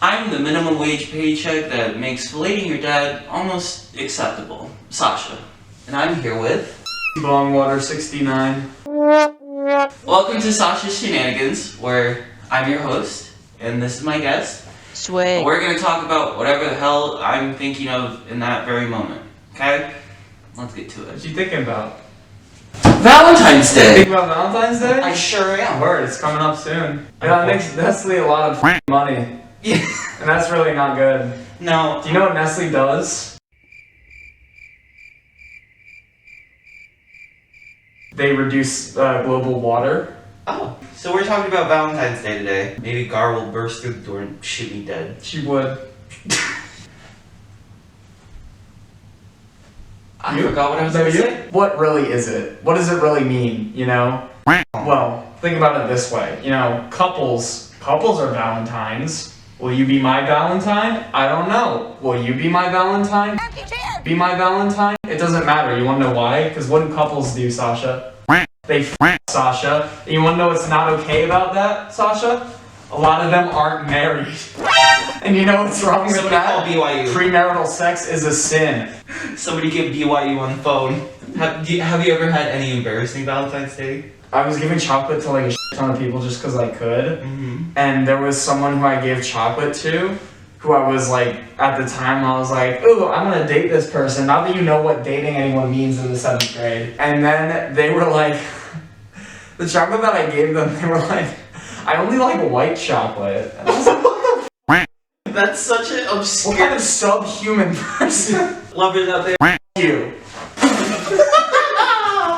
I'm the minimum wage paycheck that makes filleting your dad almost acceptable, Sasha. And I'm here with... Longwater 69. Welcome to Sasha's Shenanigans, where I'm your host, and this is my guest. Sway. We're going to talk about whatever the hell I'm thinking of in that very moment, okay? Let's get to What it. you thinking about? Valentine's Day! Thinking about Valentine's Day? I sure am. Word, it's coming up soon. Yeah, it makes Nestle a lot of money. Yeah. And that's really not good. No. Do you know what Nestle does? They reduce global water. Oh, so we're talking about Valentine's Day today. Maybe Gar will burst through the door and shoot me dead. She would. I forgot what I was going to say. What really is it? What does it really mean, you know? Well, think about it this way. You know, couples are Valentines. Will you be my Valentine? I don't know. Will you be my Valentine? Be my Valentine? It doesn't matter. You want to know why? Because what do couples do, Sasha? They f Sasha. And you want to know what's not okay about that, Sasha? A lot of them aren't married. And you know what's wrong with Somebody that? call BYU. Premarital sex is a sin. Somebody get BYU on the phone. Have you ever had any embarrassing Valentine's Day? I was giving chocolate to like a ton of people just because I could. Mm-hmm. And there was someone who I gave chocolate to, who I was like, at the time I was like, ooh, I'm gonna date this person. Not that you know what dating anyone means in the 7th grade. And then they were like, the chocolate that I gave them, they were like, I only like white chocolate. And I was like, what the f? That's such an obscure... What kind of subhuman person? Lovers out there. You.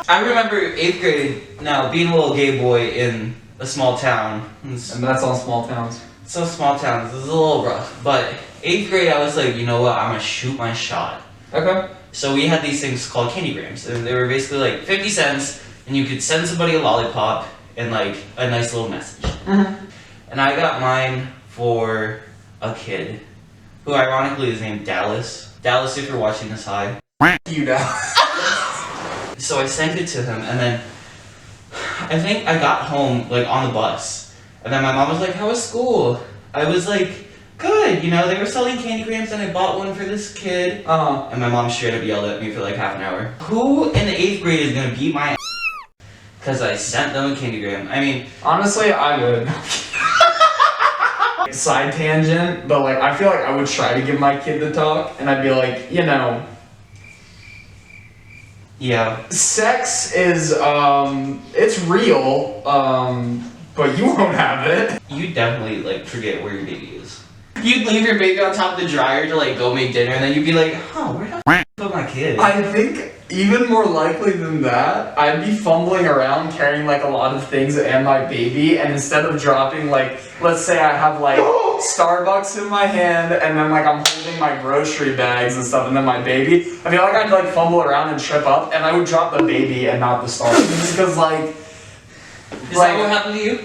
I remember 8th grade, now, being a little gay boy in a small town. And that's all small towns. So small towns, this is a little rough. But 8th grade, I was like, you know what, I'm gonna shoot my shot. Okay. So we had these things called candygrams, and they were basically like 50 cents, and you could send somebody a lollipop and like a nice little message. Mm-hmm. And I got mine for a kid, who ironically is named Dallas. Dallas, if you're watching this, hi. You know. So I sent it to him, and then I think I got home like on the bus, and then my mom was like, "How was school?" I was like, "Good, you know, they were selling candygrams, and I bought one for this kid." And my mom straight up yelled at me for like half an hour. Who in the 8th grade is gonna beat my because I sent them a candygram? I mean, honestly, I would. Side tangent, but like I feel like I would try to give my kid the talk, and I'd be like, you know, yeah, sex is it's real, but you won't have it. you definitely like forget where your baby is. You'd leave your baby on top of the dryer to like go make dinner, and then you'd be like, "Oh, where the f put my kid?" I think even more likely than that, I'd be fumbling around carrying like a lot of things and my baby, and instead of dropping like, let's say I have like Starbucks in my hand, and then like I'm holding my grocery bags and stuff, and then my baby, I feel like I'd like fumble around and trip up, and I would drop the baby and not the Starbucks, because like... Is that what happened to you?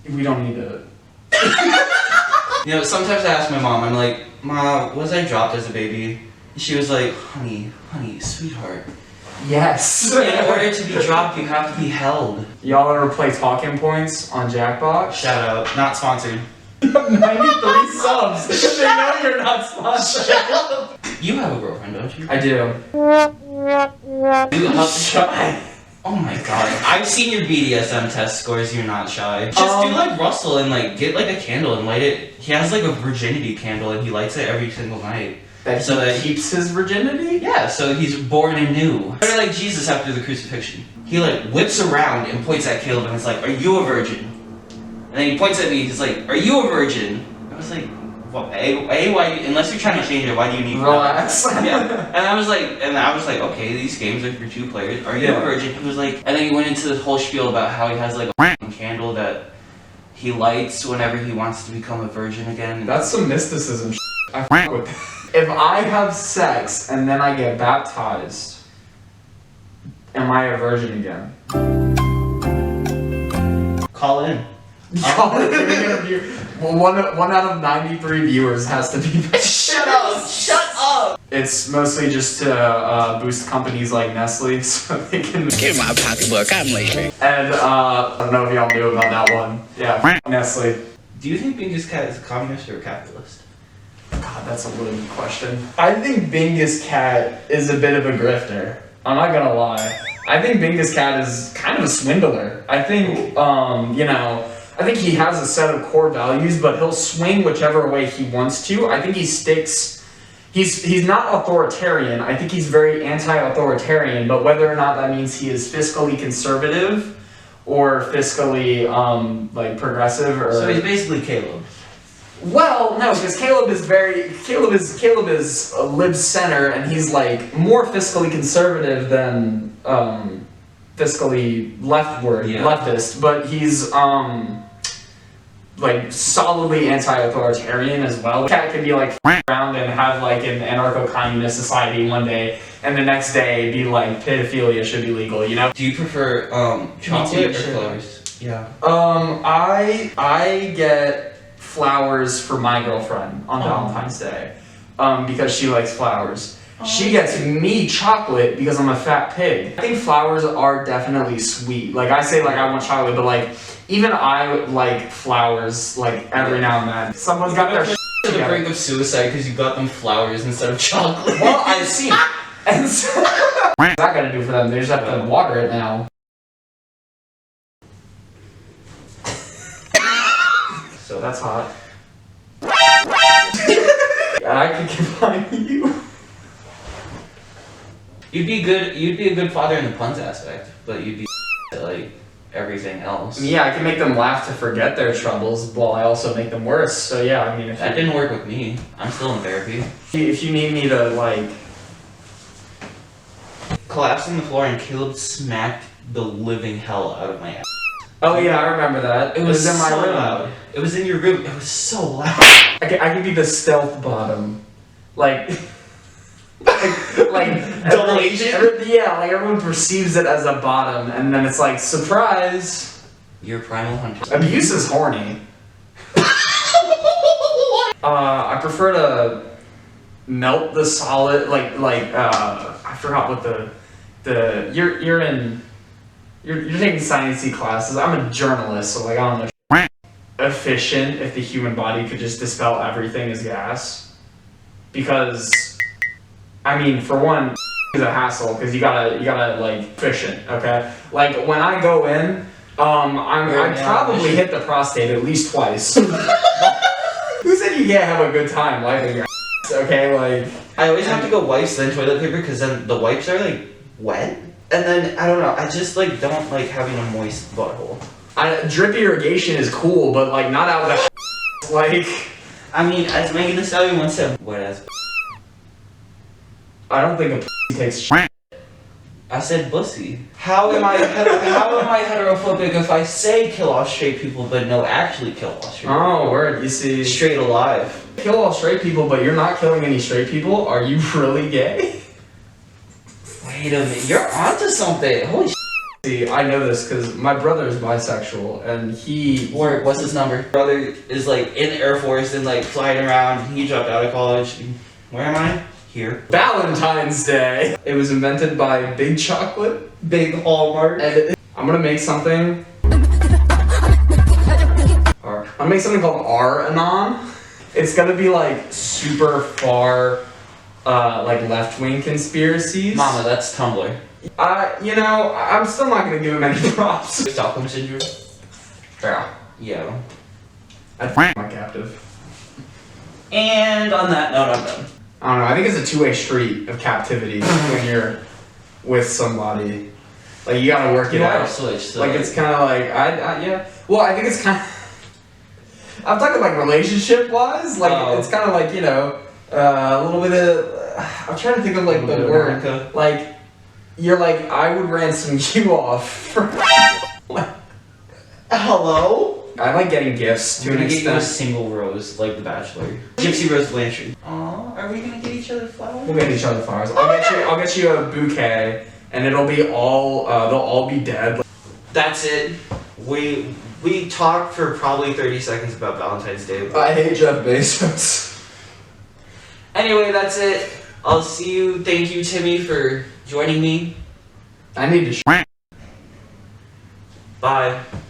We don't need to... You know, sometimes I ask my mom, I'm like, "Ma, was I dropped as a baby?" And she was like, honey, sweetheart. Yes! In order to be dropped, you have to be held. Y'all ever play Talking Points on Jackbox? Shout out. Not sponsored. You have 93 subs! They know you're not sponsored! You have a girlfriend, don't you? I do. You have to shy. Oh my god. I've seen your BDSM test scores, you're not shy. Just do like Russell and like get like a candle and light it. He has like a virginity candle and he lights it every single night. So that he keeps his virginity? Yeah, so he's born anew. Kind of like Jesus after the crucifixion. He like whips around and points at Caleb and it's like, "Are you a virgin?" And then he points at me, he's like, "Are you a virgin?" I was like, well, why, unless you're trying to change it, why do you need relax? Yeah. And I was like, okay, these games are for 2 players. Are you a virgin? He was like, and then he went into this whole spiel about how he has like a candle that he lights whenever he wants to become a virgin again. That's some mysticism shit. I f with that. If I have sex and then I get baptized, am I a virgin again? Call in. Well, one out of 93 viewers has to be. Shut up! Shut up! It's mostly just to boost companies like Nestle so they can Give my pocketbook, I'm leaving. And I don't know if y'all knew about that one. Yeah, Nestle. Do you think Bingus Cat is a communist or a capitalist? God, that's a loaded question. I think Bingus Cat is a bit of a grifter. I'm not gonna lie. I think Bingus Cat is kind of a swindler. I think, I think he has a set of core values, but he'll swing whichever way he wants to. I think he sticks. He's not authoritarian. I think he's very anti-authoritarian, but whether or not that means he is fiscally conservative or fiscally progressive or. So he's basically Caleb. Well, no, because Caleb is a lib center, and he's like more fiscally conservative than fiscally leftist, but he's like solidly anti-authoritarian as well. Cat could be like around and have like an anarcho-communist society one day, and the next day be like pedophilia should be legal. You know? Do you prefer chocolate or flowers? Yeah. I get flowers for my girlfriend on Valentine's Day, because she likes flowers. She gets me chocolate because I'm a fat pig. I think flowers are definitely sweet. Like I say, like I want chocolate, but like even I like flowers like every now and then. Someone's got their to the brink of suicide because you got them flowers instead of chocolate. Well, I've seen it. And so what's that gonna do for them? They just have to water it now. So that's hot. I could combine you. You'd be a good father in the puns aspect, but you'd be like everything else. Yeah, I can make them laugh to forget their troubles, while I also make them worse. So yeah, I mean, that didn't work with me. I'm still in therapy. If you need me to like collapsed on the floor and Caleb smacked the living hell out of my ass. Oh yeah, I remember that. It was in my so room. loud. It was in your room. It was so loud. I could be the stealth bottom, like double agent. Yeah, like everyone perceives it as a bottom, and then it's like surprise. You're primal hunter. Abuse is horny. I prefer to melt the solid, I forgot what you're taking sciencey classes. I'm a journalist, so like I don't know. Efficient if the human body could just dispel everything as gas, because I mean, for one, is a hassle because you gotta like efficient. Okay, like when I go in, I probably hit the prostate at least twice. Who said you can't have a good time wiping your ass? Okay, like I always have to go wipes then toilet paper because then the wipes are like wet, and then I don't know. I just like don't like having a moist butthole. Drip irrigation is cool, but like not out of the like. I mean, as Megan Thee Stallion once said, wet ass. I don't think a takes shit. I said bussy. How am I heterophobic if I say kill all straight people, but no, actually kill all straight people? Oh, word. You see, straight alive. Kill all straight people, but you're not killing any straight people. Are you really gay? Wait a minute, you're onto something. Holy shit. See, I know this because my brother is bisexual, and he. What's his number? Brother is like in the Air Force and like flying around. He dropped out of college. Where am I? Here. Valentine's Day. It was invented by Big Chocolate, Big Hallmark. And I'm gonna make something. I'm gonna make something called R-Anon. It's gonna be like super far, like left-wing conspiracies. Mama, that's Tumblr. I'm still not gonna give him any props. Stockholm syndrome. Yeah. I'd my captive. And on that note, I'm done. I don't know. I think it's a two-way street of captivity when you're with somebody. Like you gotta work it out. Switch, so like it's kind of like yeah. Well, I think it's kind of. I'm talking like relationship-wise. Like it's kind of like a little bit of. I'm trying to think of like the word. America. Like you're like I would ransom you off for. Hello. I like getting gifts to an extent. Get you a single rose, like The Bachelor. Gypsy Rose Blanchard. Aw, are we gonna get each other flowers? We'll get each other flowers. I'll get you a bouquet, and it'll be all. They'll all be dead. That's it. We talked for probably 30 seconds about Valentine's Day. I hate Jeff Bezos. Anyway, that's it. I'll see you. Thank you, Timme, for joining me. I need to. Bye.